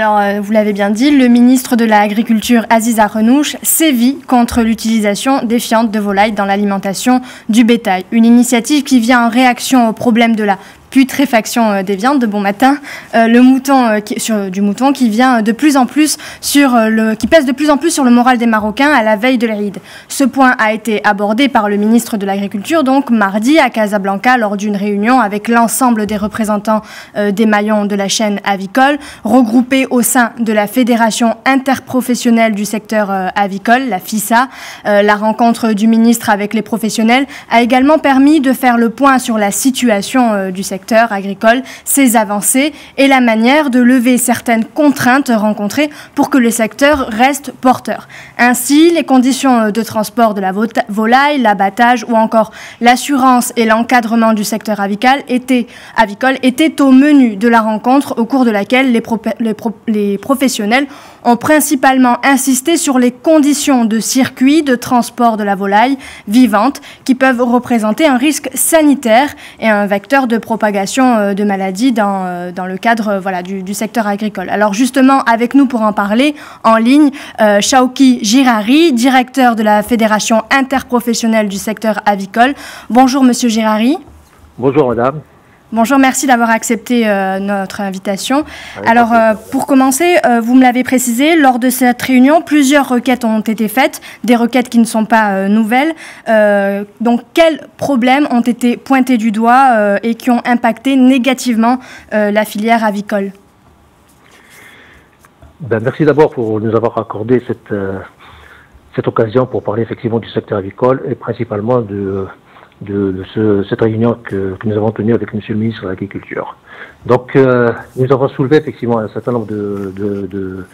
Alors, vous l'avez bien dit, le ministre de l'Agriculture, Aziza Renouch, sévit contre l'utilisation des fientes de volaille dans l'alimentation du bétail. Une initiative qui vient en réaction au problème de la putréfaction des viandes de bon matin, du mouton qui vient de plus en plus qui pèse de plus en plus sur le moral des Marocains à la veille de l'Eid. Ce point a été abordé par le ministre de l'Agriculture, donc mardi à Casablanca, lors d'une réunion avec l'ensemble des représentants des maillons de la chaîne avicole, regroupés au sein de la Fédération interprofessionnelle du secteur avicole, la FISA. La rencontre du ministre avec les professionnels a également permis de faire le point sur la situation du secteur agricole, ses avancées et la manière de lever certaines contraintes rencontrées pour que le secteur reste porteur. Ainsi, les conditions de transport de la volaille, l'abattage ou encore l'assurance et l'encadrement du secteur avicole étaient au menu de la rencontre, au cours de laquelle les professionnels ont principalement insisté sur les conditions de circuit de transport de la volaille vivante qui peuvent représenter un risque sanitaire et un vecteur de propagation de maladies dans le cadre du secteur agricole. Alors justement, avec nous pour en parler, en ligne, Chawki Girari, directeur de la Fédération interprofessionnelle du secteur avicole. Bonjour Monsieur Girari. Bonjour Madame. Bonjour, merci d'avoir accepté notre invitation. Alors, pour commencer, vous me l'avez précisé, lors de cette réunion, plusieurs requêtes ont été faites, des requêtes qui ne sont pas nouvelles. Donc, quels problèmes ont été pointés du doigt et qui ont impacté négativement la filière avicole? Merci d'abord pour nous avoir accordé cette occasion pour parler effectivement du secteur avicole et principalement de cette réunion que nous avons tenue avec Monsieur le ministre de l'Agriculture. Donc, nous avons soulevé effectivement un certain nombre de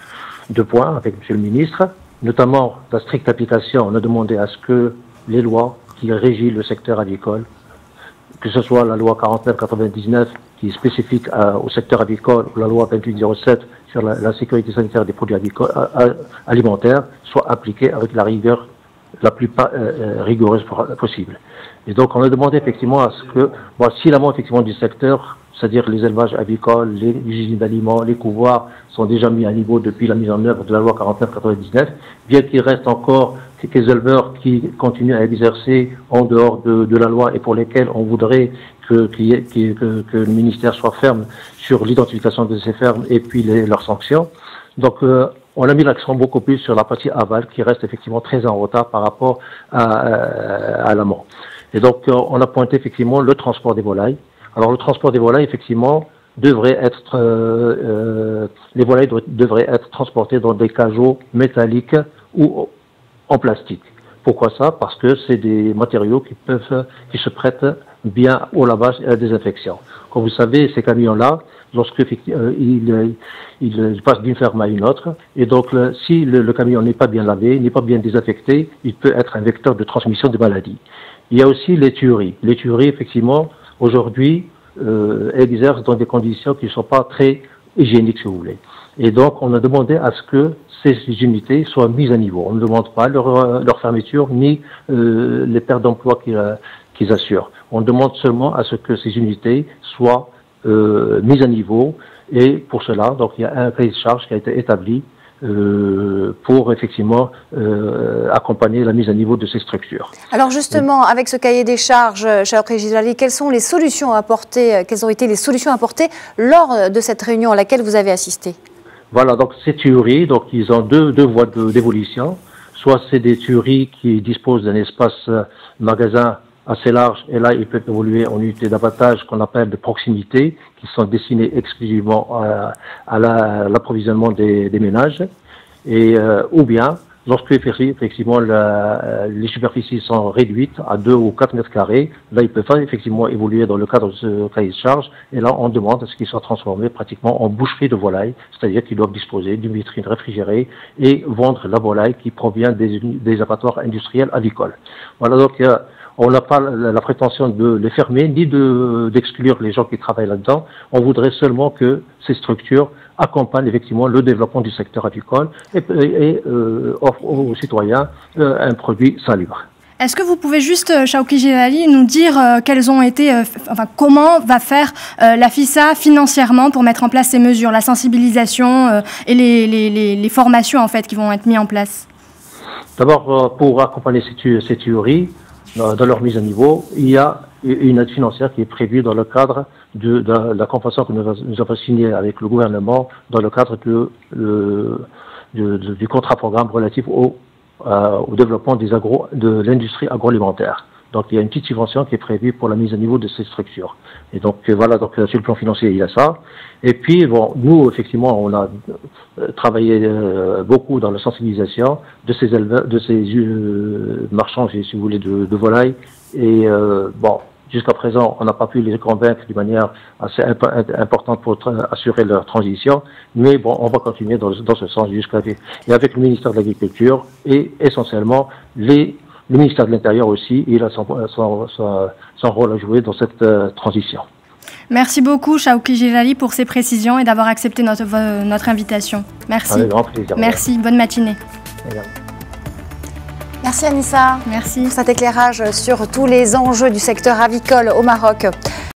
points avec Monsieur le ministre, notamment la stricte application. On a demandé à ce que les lois qui régissent le secteur avicole, que ce soit la loi 49/99 qui est spécifique au secteur avicole ou la loi 28/07 sur la sécurité sanitaire des produits alimentaires, soient appliquées avec la rigueur la plus rigoureuse possible. Et donc, on a demandé effectivement à ce que, si l'amont effectivement du secteur, c'est-à-dire les élevages avicoles, les usines d'aliments, les couvoirs, sont déjà mis à niveau depuis la mise en œuvre de la loi 49/99, bien qu'il reste encore quelques éleveurs qui continuent à exercer en dehors de la loi et pour lesquels on voudrait que le ministère soit ferme sur l'identification de ces fermes et puis leurs sanctions. Donc, on a mis l'accent beaucoup plus sur la partie aval qui reste effectivement très en retard par rapport à l'amont. Et donc, on a pointé effectivement le transport des volailles. Alors, le transport des volailles, effectivement, les volailles devraient être transportées dans des cageots métalliques ou en plastique. Pourquoi ça? Parce que c'est des matériaux qui se prêtent bien au lavage et à la désinfection. Comme vous savez, ces camions-là, ils passent d'une ferme à une autre, et donc si le camion n'est pas bien lavé, n'est pas bien désinfecté, il peut être un vecteur de transmission de maladies. Il y a aussi les tueries. Les tueries, effectivement, aujourd'hui, exercent dans des conditions qui ne sont pas très hygiéniques, si vous voulez. Et donc, on a demandé à ce que ces unités soient mises à niveau. On ne demande pas leur fermeture, ni les pertes d'emploi qu'ils assurent. On demande seulement à ce que ces unités soient mises à niveau. Et pour cela, donc, il y a un cahier de charge qui a été établi pour effectivement accompagner la mise à niveau de ces structures. Alors justement, avec ce cahier des charges, Chawki Girari, quelles ont été les solutions apportées lors de cette réunion à laquelle vous avez assisté? Voilà, donc ces tueries, donc ils ont deux voies d'évolution. Soit c'est des tueries qui disposent d'un espace magasin assez large, et là ils peuvent évoluer en unités d'abattage qu'on appelle de proximité, qui sont destinées exclusivement à l'approvisionnement des ménages, et ou bien lorsque effectivement les superficies sont réduites à 2 ou 4 mètres carrés, là ils peuvent effectivement évoluer dans le cadre de ce cahier de charge, et là on demande à ce qu'ils soient transformés pratiquement en boucherie de volaille, c'est-à-dire qu'ils doivent disposer d'une vitrine réfrigérée et vendre la volaille qui provient des abattoirs industriels avicoles. Voilà, donc on n'a pas la prétention de les fermer, ni d'exclure les gens qui travaillent là-dedans. On voudrait seulement que ces structures accompagnent effectivement le développement du secteur avicole et offrent aux citoyens un produit salubre. Est-ce que vous pouvez juste, Chawki Jilali, nous dire quelles ont été, comment va faire la FISA financièrement pour mettre en place ces mesures, la sensibilisation et les formations en fait qui vont être mises en place? D'abord, pour accompagner ces tueries, dans leur mise à niveau, il y a une aide financière qui est prévue dans le cadre de la convention que nous avons signée avec le gouvernement dans le cadre du contrat programme relatif au développement de l'industrie agroalimentaire. Donc il y a une petite subvention qui est prévue pour la mise à niveau de ces structures. Et donc voilà, donc sur le plan financier, il y a ça. Et puis bon, nous effectivement, on a travaillé beaucoup dans la sensibilisation de ces éleveurs, de ces marchands, si vous voulez, de volailles. Et bon, jusqu'à présent, on n'a pas pu les convaincre d'une manière assez importante pour assurer leur transition. Mais bon, on va continuer dans ce sens et avec le ministère de l'Agriculture et essentiellement le ministère de l'Intérieur aussi, il a son rôle à jouer dans cette transition. Merci beaucoup, Chawki Jilali, pour ces précisions et d'avoir accepté notre invitation. Merci. Avec grand plaisir. Merci, bonne matinée. Merci Anissa. Merci. Pour cet éclairage sur tous les enjeux du secteur avicole au Maroc.